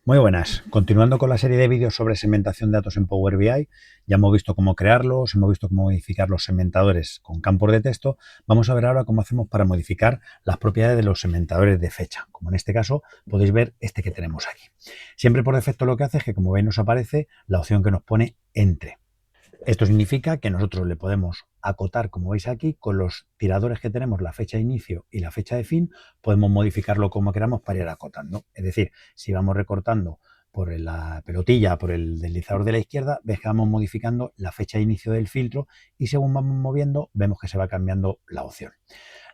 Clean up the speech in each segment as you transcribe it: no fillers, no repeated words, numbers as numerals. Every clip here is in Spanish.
Muy buenas. Continuando con la serie de vídeos sobre segmentación de datos en Power BI, ya hemos visto cómo crearlos, hemos visto cómo modificar los segmentadores con campos de texto. Vamos a ver ahora cómo hacemos para modificar las propiedades de los segmentadores de fecha. Como en este caso, podéis ver este que tenemos aquí. Siempre por defecto lo que hace es que, como veis, nos aparece la opción que nos pone entre. Esto significa que nosotros le podemos acotar, como veis aquí, con los tiradores que tenemos, la fecha de inicio y la fecha de fin, podemos modificarlo como queramos para ir acotando. Es decir, si vamos recortando por la pelotilla, por el deslizador de la izquierda, ves que vamos modificando la fecha de inicio del filtro y según vamos moviendo, vemos que se va cambiando la opción.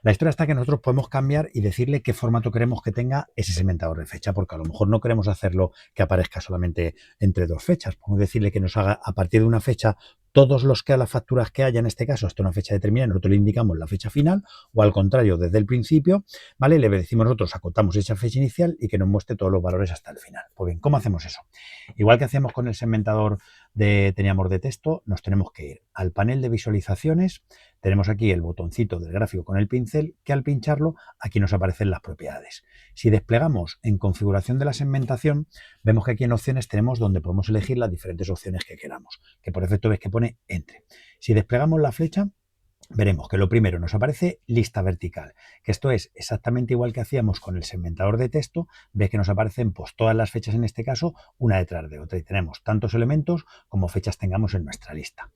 La historia está que nosotros podemos cambiar y decirle qué formato queremos que tenga ese segmentador de fecha, porque a lo mejor no queremos hacerlo que aparezca solamente entre dos fechas. Podemos decirle que nos haga a partir de una fecha todos los que a las facturas que haya, en este caso, hasta una fecha determinada, nosotros le indicamos la fecha final, o al contrario, desde el principio, ¿vale? Le decimos nosotros, acotamos esa fecha inicial y que nos muestre todos los valores hasta el final. Pues bien, ¿cómo hacemos eso? Igual que hacíamos con el segmentador teníamos de texto, nos tenemos que ir al panel de visualizaciones. Tenemos aquí el botoncito del gráfico con el pincel, que al pincharlo aquí nos aparecen las propiedades. Si desplegamos en configuración de la segmentación, vemos que aquí en opciones tenemos donde podemos elegir las diferentes opciones que queramos, que por defecto ves que pone entre. Si desplegamos la flecha, veremos que lo primero nos aparece lista vertical, que esto es exactamente igual que hacíamos con el segmentador de texto. Ves que nos aparecen pues todas las fechas, en este caso, una detrás de otra, y tenemos tantos elementos como fechas tengamos en nuestra lista.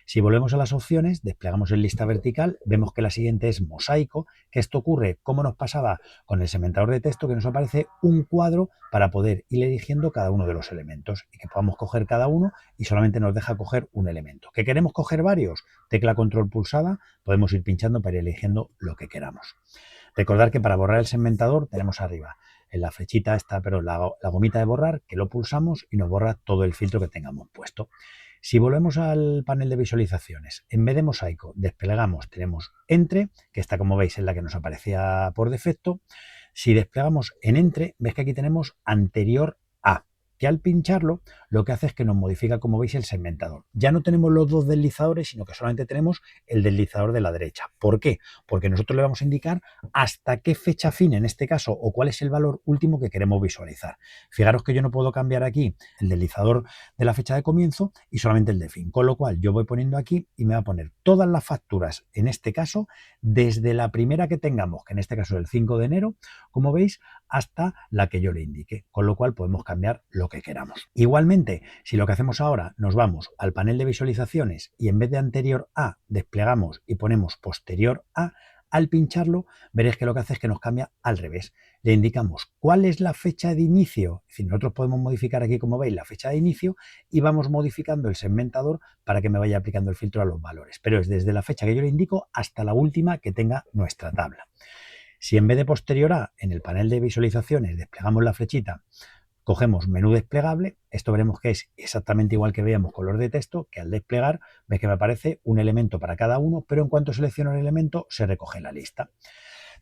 Si volvemos a las opciones, desplegamos en lista vertical, vemos que la siguiente es mosaico, que esto ocurre como nos pasaba con el segmentador de texto, que nos aparece un cuadro para poder ir eligiendo cada uno de los elementos y que podamos coger cada uno y solamente nos deja coger un elemento. ¿Que queremos coger varios? Tecla control pulsada, podemos ir pinchando para ir eligiendo lo que queramos. Recordar que para borrar el segmentador tenemos arriba en la flechita esta, pero la gomita de borrar, que lo pulsamos y nos borra todo el filtro que tengamos puesto. Si volvemos al panel de visualizaciones, en vez de mosaico, desplegamos, tenemos entre, que está, como veis, en la que nos aparecía por defecto. Si desplegamos en entre, ves que aquí tenemos anterior a, que al pincharlo lo que hace es que nos modifica, como veis, el segmentador. Ya no tenemos los dos deslizadores, sino que solamente tenemos el deslizador de la derecha. ¿Por qué? Porque nosotros le vamos a indicar hasta qué fecha fin, en este caso, o cuál es el valor último que queremos visualizar. Fijaros que yo no puedo cambiar aquí el deslizador de la fecha de comienzo y solamente el de fin, con lo cual yo voy poniendo aquí y me va a poner todas las facturas, en este caso, desde la primera que tengamos, que en este caso es el 5 de enero, como veis, hasta la que yo le indique, con lo cual podemos cambiar lo que queramos. Igualmente, si lo que hacemos ahora nos vamos al panel de visualizaciones y en vez de anterior a desplegamos y ponemos posterior a, al pincharlo veréis que lo que hace es que nos cambia al revés. Le indicamos cuál es la fecha de inicio, es decir, nosotros podemos modificar aquí, como veis, la fecha de inicio y vamos modificando el segmentador para que me vaya aplicando el filtro a los valores, pero es desde la fecha que yo le indico hasta la última que tenga nuestra tabla. Si en vez de posterior a, en el panel de visualizaciones desplegamos la flechita, cogemos menú desplegable, esto veremos que es exactamente igual que veíamos con los de texto, que al desplegar ves que me aparece un elemento para cada uno, pero en cuanto selecciono el elemento se recoge la lista.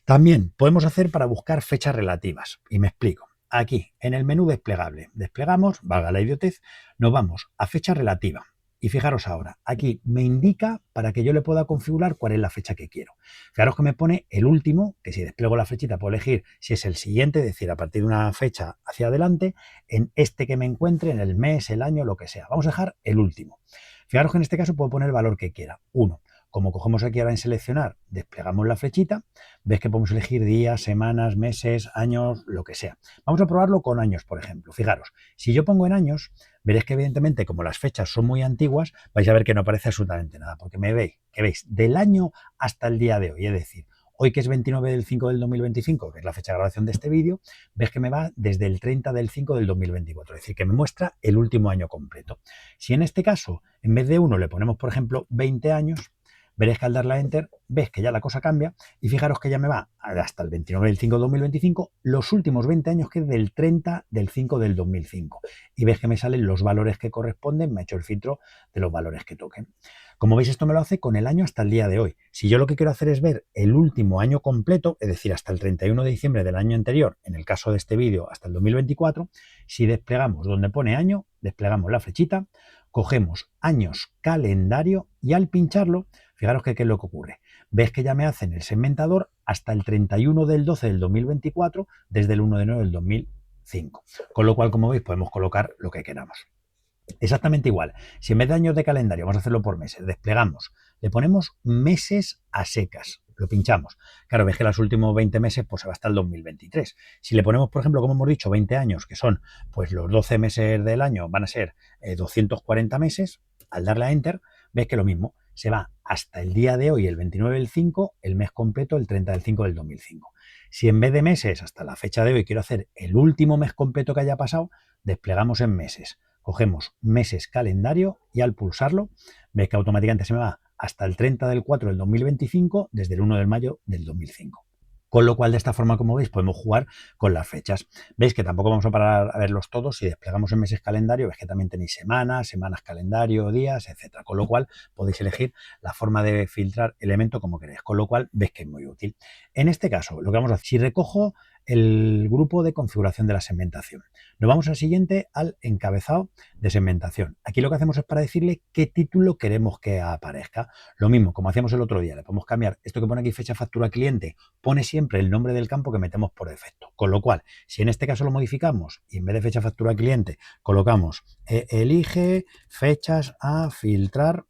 También podemos hacer para buscar fechas relativas, y me explico. Aquí, en el menú desplegable, desplegamos, valga la idiotez, nos vamos a fecha relativa. Y fijaros ahora, aquí me indica para que yo le pueda configurar cuál es la fecha que quiero. Fijaros que me pone el último, que si despliego la flechita puedo elegir si es el siguiente, es decir, a partir de una fecha hacia adelante, en este que me encuentre, en el mes, el año, lo que sea. Vamos a dejar el último. Fijaros que en este caso puedo poner el valor que quiera. 1. Como cogemos aquí ahora en seleccionar, desplegamos la flechita, ves que podemos elegir días, semanas, meses, años, lo que sea. Vamos a probarlo con años, por ejemplo. Fijaros, si yo pongo en años, veréis que evidentemente como las fechas son muy antiguas, vais a ver que no aparece absolutamente nada, porque veis del año hasta el día de hoy, es decir, hoy que es 29 del 5 del 2025, que es la fecha de grabación de este vídeo, ves que me va desde el 30 del 5 del 2024, es decir, que me muestra el último año completo. Si en este caso, en vez de 1 le ponemos, por ejemplo, 20 años, veréis que al darle a Enter, ves que ya la cosa cambia y fijaros que ya me va hasta el 29 del 5 del 2025, los últimos 20 años que es del 30 del 5 del 2005. Y ves que me salen los valores que corresponden, me ha hecho el filtro de los valores que toquen. Como veis, esto me lo hace con el año hasta el día de hoy. Si yo lo que quiero hacer es ver el último año completo, es decir, hasta el 31 de diciembre del año anterior, en el caso de este vídeo hasta el 2024, si desplegamos donde pone año, desplegamos la flechita, cogemos años calendario y al pincharlo, fijaros que qué es lo que ocurre. Ves que ya me hacen el segmentador hasta el 31 del 12 del 2024, desde el 1 de enero del 2000 2005. Con lo cual, como veis, podemos colocar lo que queramos. Exactamente igual. Si en vez de años de calendario vamos a hacerlo por meses, desplegamos, le ponemos meses a secas, lo pinchamos. Claro, ves que los últimos 20 meses pues se va hasta el 2023. Si le ponemos, por ejemplo, como hemos dicho, 20 años, que son pues los 12 meses del año, van a ser 240 meses, al darle a Enter, ves que lo mismo, se va hasta el día de hoy, el 29 del 5, el mes completo, el 30 del 5 del 2005. Si en vez de meses, hasta la fecha de hoy, quiero hacer el último mes completo que haya pasado, desplegamos en meses. Cogemos meses calendario y al pulsarlo, ves que automáticamente se me va hasta el 30 del 4 del 2025 desde el 1 de mayo del 2005. Con lo cual, de esta forma, como veis, podemos jugar con las fechas. Veis que tampoco vamos a parar a verlos todos. Si desplegamos en meses calendario, veis que también tenéis semanas, semanas calendario, días, etcétera. Con lo cual, podéis elegir la forma de filtrar elemento como queréis. Con lo cual, veis que es muy útil. En este caso, lo que vamos a hacer, si recojo el grupo de configuración de la segmentación, nos vamos al siguiente, al encabezado de segmentación. Aquí lo que hacemos es para decirle qué título queremos que aparezca. Lo mismo, como hacíamos el otro día, le podemos cambiar esto que pone aquí, fecha factura cliente, pone siempre el nombre del campo que metemos por defecto. Con lo cual, si en este caso lo modificamos y en vez de fecha factura cliente colocamos elige fechas a filtrar,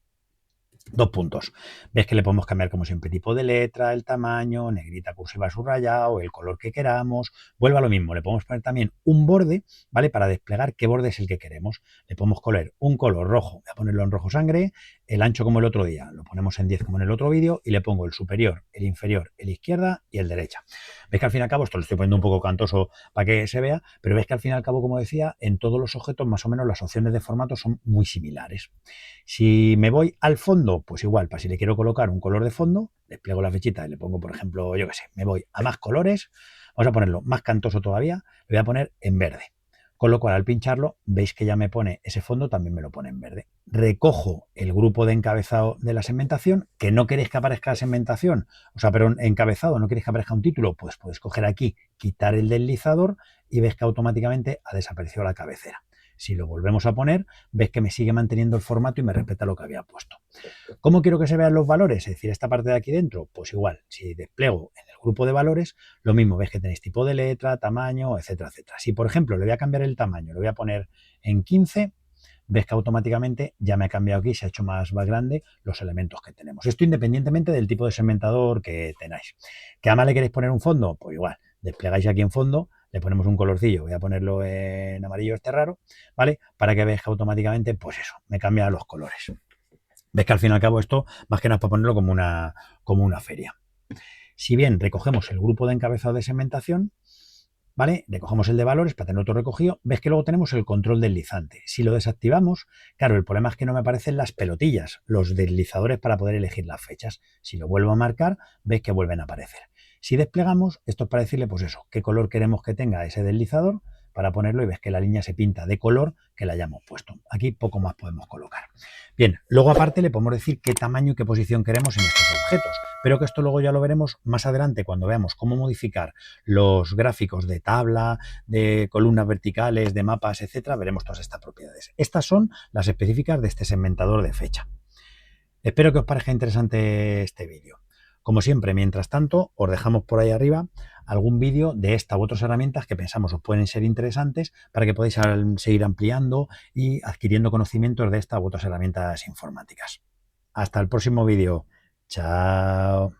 dos puntos. Ves que le podemos cambiar como siempre tipo de letra, el tamaño, negrita, cursiva, subrayado, el color que queramos. Vuelve a lo mismo. Le podemos poner también un borde, ¿vale? Para desplegar qué borde es el que queremos. Le podemos coger un color rojo. Voy a ponerlo en rojo sangre, el ancho como el otro día. Lo ponemos en 10 como en el otro vídeo y le pongo el superior, el inferior, el izquierda y el derecha. Ves que al fin y al cabo, esto lo estoy poniendo un poco cantoso para que se vea, pero ves que al fin y al cabo, como decía, en todos los objetos más o menos las opciones de formato son muy similares. Si me voy al fondo, pues igual, para si le quiero colocar un color de fondo, despliego la flechita y le pongo, por ejemplo, yo qué sé, me voy a más colores, vamos a ponerlo más cantoso todavía, le voy a poner en verde. Con lo cual, al pincharlo, veis que ya me pone ese fondo, también me lo pone en verde. Recojo el grupo de encabezado de la segmentación, que no queréis que aparezca la segmentación, o sea, pero encabezado, no queréis que aparezca un título, pues podéis coger aquí, quitar el deslizador y ves que automáticamente ha desaparecido la cabecera. Si lo volvemos a poner, ves que me sigue manteniendo el formato y me respeta lo que había puesto. ¿Cómo quiero que se vean los valores? Es decir, esta parte de aquí dentro, pues igual, si despliego en el grupo de valores, lo mismo, ves que tenéis tipo de letra, tamaño, etcétera, etcétera. Si, por ejemplo, le voy a cambiar el tamaño, lo voy a poner en 15, ves que automáticamente ya me ha cambiado aquí, se ha hecho más grande los elementos que tenemos. Esto independientemente del tipo de segmentador que tengáis. ¿Que además le queréis poner un fondo? Pues igual, desplegáis aquí en fondo, le ponemos un colorcillo, voy a ponerlo en amarillo este raro, ¿vale? Para que veáis que automáticamente, pues eso, me cambia los colores. Ves que al fin y al cabo esto, más que nada, es para ponerlo como una feria. Si bien recogemos el grupo de encabezado de segmentación, ¿vale? Recogemos el de valores para tener otro recogido. Ves que luego tenemos el control deslizante. Si lo desactivamos, claro, el problema es que no me aparecen las pelotillas, los deslizadores para poder elegir las fechas. Si lo vuelvo a marcar, ves que vuelven a aparecer. Si desplegamos, esto es para decirle, pues eso, qué color queremos que tenga ese deslizador para ponerlo y ves que la línea se pinta de color que la hayamos puesto. Aquí poco más podemos colocar. Bien, luego aparte le podemos decir qué tamaño y qué posición queremos en estos objetos, pero que esto luego ya lo veremos más adelante cuando veamos cómo modificar los gráficos de tabla, de columnas verticales, de mapas, etcétera. Veremos todas estas propiedades. Estas son las específicas de este segmentador de fecha. Espero que os parezca interesante este vídeo. Como siempre, mientras tanto, os dejamos por ahí arriba algún vídeo de esta u otras herramientas que pensamos os pueden ser interesantes para que podáis seguir ampliando y adquiriendo conocimientos de esta u otras herramientas informáticas. Hasta el próximo vídeo. Chao.